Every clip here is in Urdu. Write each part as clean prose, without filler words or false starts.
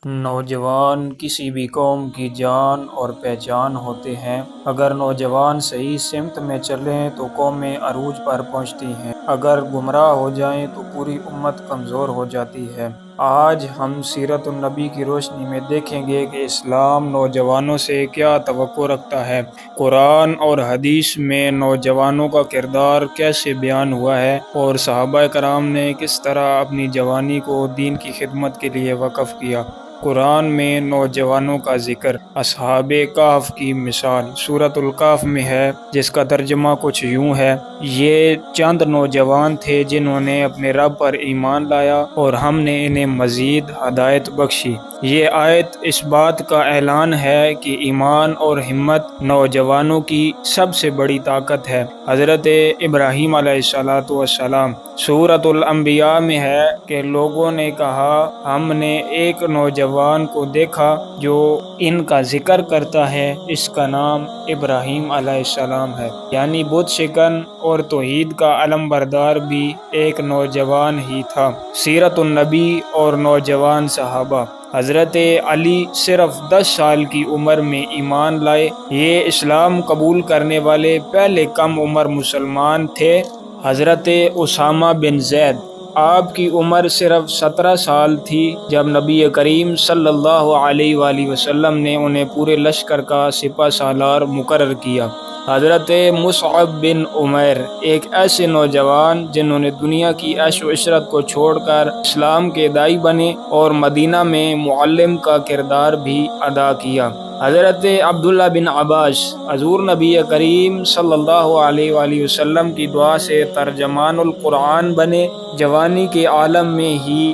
نوجوان کسی بھی قوم کی جان اور پہچان ہوتے ہیں۔ اگر نوجوان صحیح سمت میں چلیں تو قومیں عروج پر پہنچتی ہیں، اگر گمراہ ہو جائیں تو پوری امت کمزور ہو جاتی ہے۔ آج ہم سیرت النبی کی روشنی میں دیکھیں گے کہ اسلام نوجوانوں سے کیا توقع رکھتا ہے، قرآن اور حدیث میں نوجوانوں کا کردار کیسے بیان ہوا ہے، اور صحابہ کرام نے کس طرح اپنی جوانی کو دین کی خدمت کے لیے وقف کیا۔ قرآن میں نوجوانوں کا ذکر۔ اصحاب کہف کی مثال سورۃ الکہف میں ہے، جس کا ترجمہ کچھ یوں ہے: یہ چند نوجوان تھے جنہوں نے اپنے رب پر ایمان لایا اور ہم نے انہیں مزید ہدایت بخشی۔ یہ آیت اس بات کا اعلان ہے کہ ایمان اور ہمت نوجوانوں کی سب سے بڑی طاقت ہے۔ حضرت ابراہیم علیہ السلام سورۃ الانبیاء میں ہے کہ لوگوں نے کہا، ہم نے ایک نوجوان کو دیکھا جو ان کا ذکر کرتا ہے، اس کا نام ابراہیم علیہ السلام ہے، یعنی بت شکن اور توحید کا علم بردار بھی ایک نوجوان ہی تھا۔ سیرت النبی اور نوجوان صحابہ۔ حضرت علی صرف 10 سال کی عمر میں ایمان لائے۔ یہ اسلام قبول کرنے والے پہلے کم عمر مسلمان تھے۔ حضرت اسامہ بن زید، آپ کی عمر صرف 17 سال تھی جب نبی کریم صلی اللہ علیہ وآلہ وسلم نے انہیں پورے لشکر کا سپہ سالار مقرر کیا۔ حضرت مصعب بن عمیر، ایک ایسے نوجوان جنہوں نے دنیا کی عیش و عشرت کو چھوڑ کر اسلام کے داعی بنے اور مدینہ میں معلم کا کردار بھی ادا کیا۔ حضرت عبداللہ بن عباس، حضور نبی کریم صلی اللہ علیہ وآلہ وسلم کی دعا سے ترجمان القرآن بنے، جوانی کے عالم میں ہی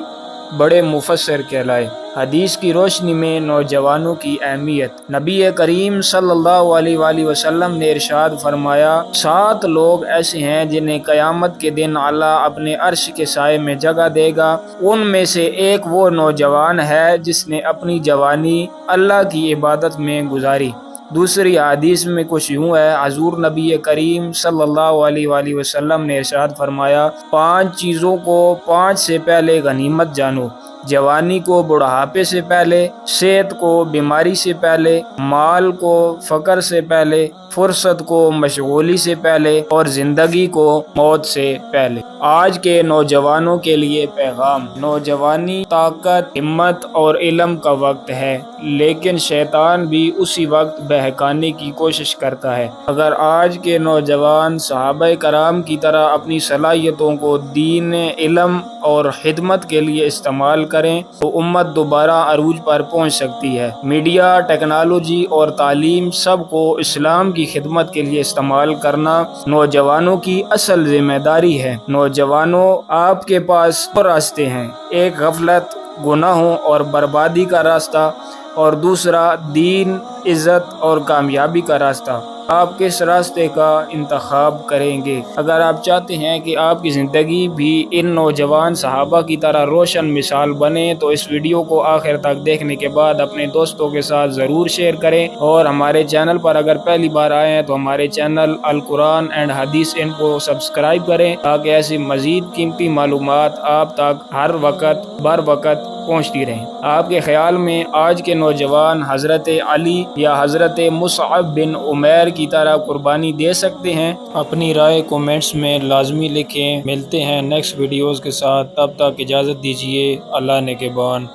بڑے مفسر کہلائے۔ حدیث کی روشنی میں نوجوانوں کی اہمیت۔ نبی کریم صلی اللہ علیہ وآلہ وسلم نے ارشاد فرمایا، 7 لوگ ایسے ہیں جنہیں قیامت کے دن اللہ اپنے عرش کے سائے میں جگہ دے گا۔ ان میں سے ایک وہ نوجوان ہے جس نے اپنی جوانی اللہ کی عبادت میں گزاری۔ دوسری حدیث میں کچھ یوں ہے، حضور نبی کریم صلی اللہ علیہ وآلہ وسلم نے ارشاد فرمایا، 5 چیزوں کو 5 سے پہلے غنیمت جانو: جوانی کو بڑھاپے سے پہلے، صحت کو بیماری سے پہلے، مال کو فقر سے پہلے، فرصت کو مشغولی سے پہلے، اور زندگی کو موت سے پہلے۔ آج کے نوجوانوں کے لیے پیغام۔ نوجوانی طاقت، ہمت اور علم کا وقت ہے، لیکن شیطان بھی اسی وقت بہکانے کی کوشش کرتا ہے۔ اگر آج کے نوجوان صحابہ کرام کی طرح اپنی صلاحیتوں کو دین، علم اور خدمت کے لیے استعمال کریں تو امت دوبارہ عروج پر پہنچ سکتی ہے۔ میڈیا، ٹیکنالوجی اور تعلیم، سب کو اسلام کی خدمت کے لیے استعمال کرنا نوجوانوں کی اصل ذمہ داری ہے۔ نوجوانوں، آپ کے پاس 2 راستے ہیں، ایک غفلت، گناہوں اور بربادی کا راستہ، اور دوسرا دین، عزت اور کامیابی کا راستہ۔ آپ کس راستے کا انتخاب کریں گے؟ اگر آپ چاہتے ہیں کہ آپ کی زندگی بھی ان نوجوان صحابہ کی طرح روشن مثال بنے تو اس ویڈیو کو آخر تک دیکھنے کے بعد اپنے دوستوں کے ساتھ ضرور شیئر کریں، اور ہمارے چینل پر اگر پہلی بار آئے ہیں تو ہمارے چینل القرآن اینڈ حدیث کو سبسکرائب کریں، تاکہ ایسی مزید قیمتی معلومات آپ تک ہر وقت بر وقت پہنچتی رہیں۔ آپ کے خیال میں آج کے نوجوان حضرت علی یا حضرت مصعب بن عمیر کی طرح قربانی دے سکتے ہیں؟ اپنی رائے کومنٹس میں لازمی لکھیں۔ ملتے ہیں نیکسٹ ویڈیوز کے ساتھ، تب تک اجازت دیجیے۔ اللہ نگہبان۔